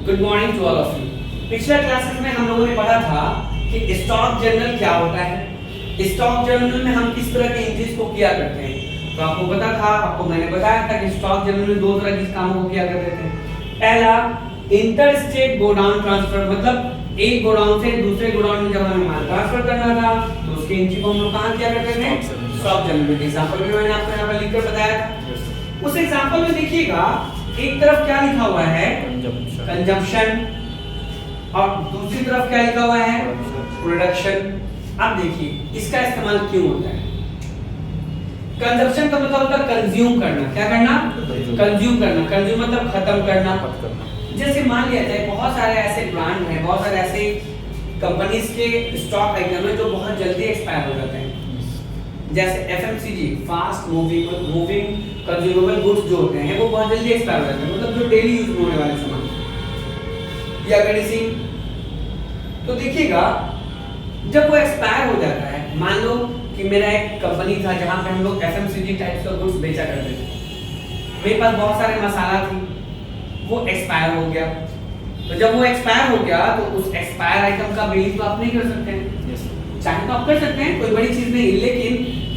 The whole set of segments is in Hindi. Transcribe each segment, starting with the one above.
Good morning to all of you. पिछले क्लासेस में हम लोगों ने पढ़ा था कि स्टॉक जर्नल क्या होता है। स्टॉक जर्नल में हम किस तरह के एंट्रीज को किया करते हैं। तो आपको पता था, आपको मैंने बताया था कि स्टॉक जर्नल में दो तरह के कामों को किया करते थे। पहला इंटर स्टेट गोडाउन ट्रांसफर, मतलब एक गोडाउन से दूसरे गोडाउन में जब हमें माल ट्रांसफर करना था तो उसकी एंट्री को हम लोग कहां किया करते थे? स्टॉक जर्नल में। एग्जांपल भी मैंने आपको यहां पर लिखकर बताया था। उस एग्जांपल में देखिएगा एक तरफ क्या लिखा हुआ है? कंजम्पशन, और दूसरी तरफ क्या लिखा हुआ है? प्रोडक्शन। अब देखिए इसका इस्तेमाल क्यों होता है। कंजम्पशन का मतलब होता है कंज्यूम करना। क्या करना? कंज्यूम करना। कंज्यूम मतलब खत्म करना। जैसे मान लिया जाए बहुत सारे ऐसे ब्रांड हैं, बहुत सारे ऐसे कंपनीज के स्टॉक आइटम है जो बहुत जल्दी एक्सपायर हो जाते हैं। जैसे FMCG, fast moving consumable goods जो होते हैं वो बहुत जल्दी एक्सपायर हो जाते हैं, मतलब जो डेली यूज में होने वाले सामान। या मेडिसिन। तो देखिएगा जब वो एक्सपायर हो जाता है, मान लो कि मेरा एक कंपनी था जहां पे हम लोग एफएमसीजी टाइप्स का गुड्स बेचा करते थे। मेरे पास बहुत सारे मसाला थी, वो एक्सपायर हो गया। तो जब वो एक्सपायर हो गया तो उस एक्सपायर आइटम का बिलिंग तो आप नहीं कर सकते हैं। चाहे तो आप कर सकते हैं, कोई बड़ी चीज नहीं, लेकिन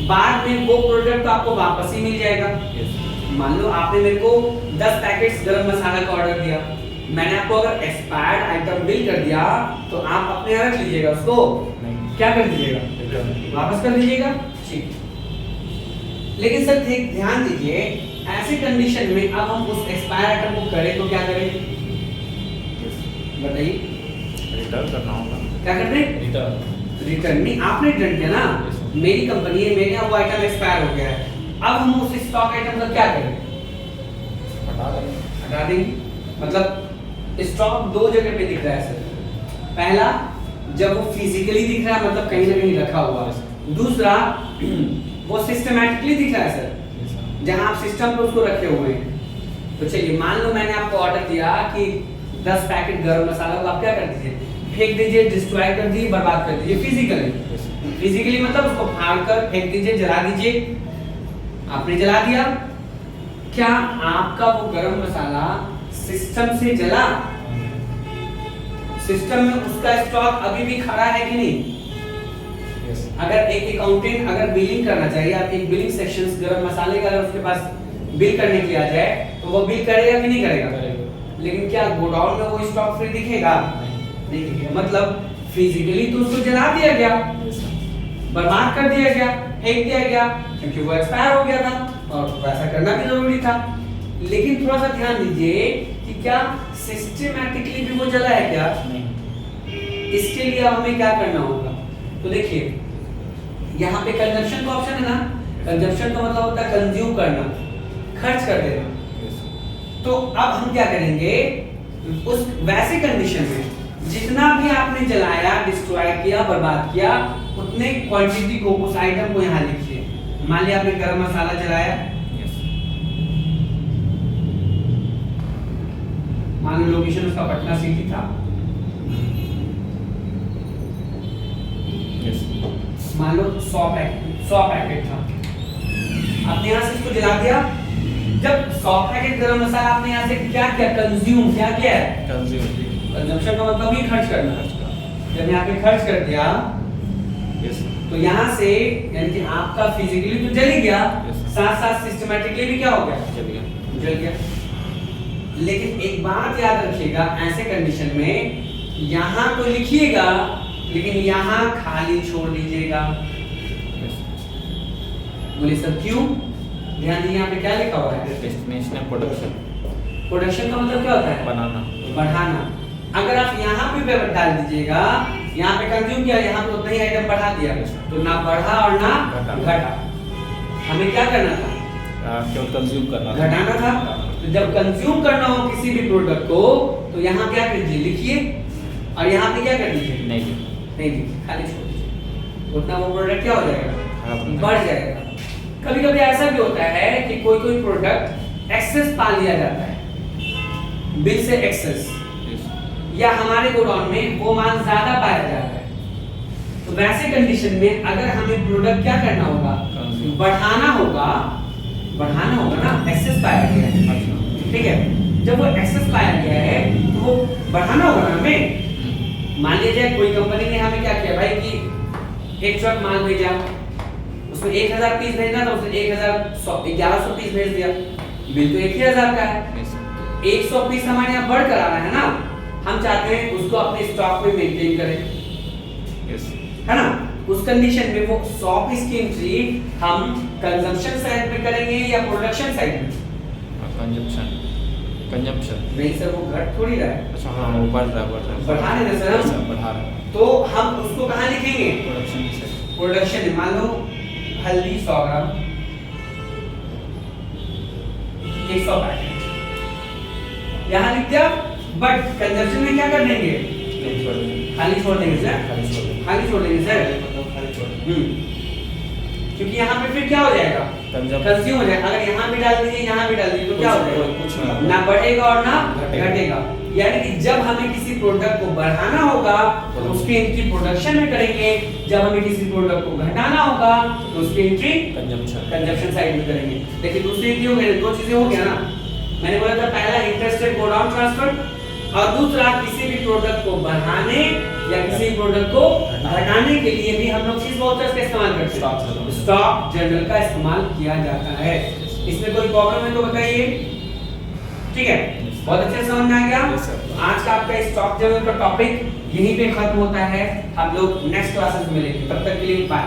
बाद में वो प्रोडक्ट तो आपको वापस ही मिल जाएगा। मान लो आपने मेरे को 10 पैकेट्स गरम मसाला का ऑर्डर दिया, मैंने आपको अगर एक्सपायर्ड आइटम बिल कर दिया तो आप अपने यहाँ रख लीजिएगा, उसको क्या कर दीजिएगा? वापस कर दीजिएगा। ठीक। लेकिन सर ध्यान दीजिए, ऐसी कंडीशन में अब हम उस एक्सपायर आइटम को करें तो क्या करें? बताइए। रिटर्न करना होगा। क्या करते हैं? रिटर्न नहीं, आपने रिटर्न किया ना, मेरी कंपनी है, मेरे यहाँ वो आइटम एक्सपायर हो गया है। अब हम उस स्टॉक आइटम का क्या करें? हटा देंगे। मतलब स्टॉक दो जगह पे दिख रहा है सर। पहला, जब वो फिजिकली दिख रहा है, मतलब कहीं ना कहीं रखा हुआ है। दूसरा, वो सिस्टमैटिकली दिख रहा है सर, जहां आप सिस्टम पे उसको रखे हुए हैं। तो चलिए मान लो मैंने आपको ऑर्डर दिया कि 10 पैकेट गरम मसाला को आप क्या कर दीजिए? फेंक दीजिए, डिस्ट्रॉय कर दीजिए, बर्बाद कर दीजिए। फिजिकली मतलब उसको फाड़ कर फेंक दीजिए, जला दीजिए। आपने जला दिया। क्या आपका वो गरम मसाला सिस्टम से जला? सिस्टम में उसका स्टॉक अभी भी खड़ा है कि नहीं? अगर एक अकाउंटेंट अगर बिलिंग करना चाहिए, आप एक बिलिंग सेक्शंस गरम मसाले का अगर उसके पास बिल करने के लिए आ जाए तो वो बिल करेगा कि नहीं करेगा? लेकिन क्या गोडाउन में वो स्टॉक फ्री दिखेगा? नहीं दिखेगा। मतलब फिजिकली तो उसको जला दिया गया, बर्बाद कर दिया गया, फेंक दिया गया, क्योंकि वो एक्सपायर हो गया था और वैसा करना भी जरूरी था। लेकिन थोड़ा सा ध्यान दीजिए कि क्या सिस्टमैटिकली भी वो जला है क्या? नहीं। इसके लिए अब हमें क्या करना होगा? तो देखिए यहाँ पे कंजम्पशन का ऑप्शन है ना। कंजम्पशन का मतलब होता है कंज्यूम करना, खर्च कर देना। तो अब हम क्या करेंगे? उस वैसे कंडीशन में जितना भी आपने जलाया, डिस्ट्रॉय किया, बर्बाद किया, उतने क्वांटिटी को, उस आइटम को यहाँ लिखिए। मान लिया आपने गरम मसाला जलाया, मान लो लोकेशन उसका पटना सिटी था, मान लो 100 पैकेट था। आपने यहाँ से इसको जला दिया। जब 100 पैकेट गरम मसाला आपने यहाँ से क्या किया? कंज्यूम। क्या किया है? कंजम्पशन का मतलब ही खर्च करना। जब यहाँ पे खर्च कर दिया तो यहाँ से यानी कि आपका फिजिकली तो जल ही गया, साथ साथ सिस्टमैटिकली भी क्या हो गया? जल गया। लेकिन एक बात याद रखिएगा, ऐसे कंडीशन में यहाँ तो लिखिएगा लेकिन यहाँ खाली छोड़ दीजिएगा। बोले सर क्यों? ध्यान दीजिए यहाँ पे क्या लिखा हुआ है? Destination production. प्रोडक्शन का मतलब क्या होता है? बनाना, बढ़ाना। अगर आप यहाँ पे डाल दीजिएगा, यहाँ पे कंज्यूम किया, यहाँ पे उतना ही आइटम बढ़ा दिया, तो ना बढ़ा और ना घटा। हमें क्या करना था? केवल कंज्यूम करना, घटाना था। तो जब कंज्यूम करना हो किसी भी प्रोडक्ट को तो यहाँ क्या कीजिए? लिखिए, और यहाँ पे क्या कर दीजिए? नहीं लिखिए, खाली छोड़ दीजिए। उतना वो प्रोडक्ट क्या हो जाएगा? बढ़ जाएगा। कभी कभी ऐसा भी होता है कि कोई प्रोडक्ट एक्सेस पा लिया जाता है, बिल से एक्सेस, या हमारे गोडाउन में वो माल ज्यादा पाया जाता है। तो वैसे कंडीशन में अगर हमें प्रोडक्ट क्या करना होगा? बढ़ाना होगा ना, एक्सेस पाया गया है। ठीक है, जब वो एक्सेस पाया गया है तो वो बढ़ाना होगा ना हमें। मान लीजिए कोई कंपनी ने हमें क्या किया भाई कि एक ट्रक माल भेजा, उसमें 1000 पीस भेजना था, उसने 1100 पीस भेज दिया, बिल तो 1000 का है। 100 पीस हमारे यहाँ बढ़ कर आ रहा है ना, हम चाहते हैं उसको अपने स्टॉक में मेंटेन करें, है ना। उस कंडीशन में वो 100 पीस की एंट्री हम कंजम्पशन साइड में करेंगे या प्रोडक्शन साइड में? कंजम्पशन नहीं सर, वो घट थोड़ी रहा है। अच्छा हाँ, वो बढ़ रहा है बढ़ाने दे सर हम। बढ़ा रहा है। तो हम उसको कहाँ लिखेंगे? प्रोडक्शन से प्रोडक्शन में। मान लो हल्दी 100 ग्राम, 100 पैकेट यहाँ लिख दिया, बट कंजम्पशन में क्या कर देंगे? खाली छोड़ देंगे सर, खाली छोड़ देंगे सर। क्योंकि यहाँ पे फिर क्या हो जाएगा? कंज्यूम हो जाएगा। अगर यहाँ भी डाल दीजिए, यहाँ भी डाल दीजिए, तो क्या हो जाएगा? कुछ ना बढ़ेगा और ना घटेगा। यानी कि जब हमें किसी प्रोडक्ट को बढ़ाना होगा तो उसकी एंट्री प्रोडक्शन में करेंगे, जब हमें किसी प्रोडक्ट को घटाना होगा तो उसकी एंट्री कंजम्पशन साइड में करेंगे। देखिए दूसरी एंट्री हो गई, दो चीजें हो गया ना। मैंने बोला था पहला interest rate go down transfer, और दूसरा किसी भी प्रोडक्ट को बढ़ाने या किसी प्रोडक्ट को घटाने के लिए भी हम लोग किस वाउचर्स का इस्तेमाल करते हैं? स्टॉक जनरल का इस्तेमाल किया जाता है। इसमें कोई प्रॉब्लम है तो बताइए। ठीक है, बहुत अच्छे से समझ में आ गया। आज का आपका स्टॉक जनरल का टॉपिक यहीं पे खत्म होता है। हम लोग नेक्स्ट क्लासेस में मिलेंगे, तब तक के लिए बाय।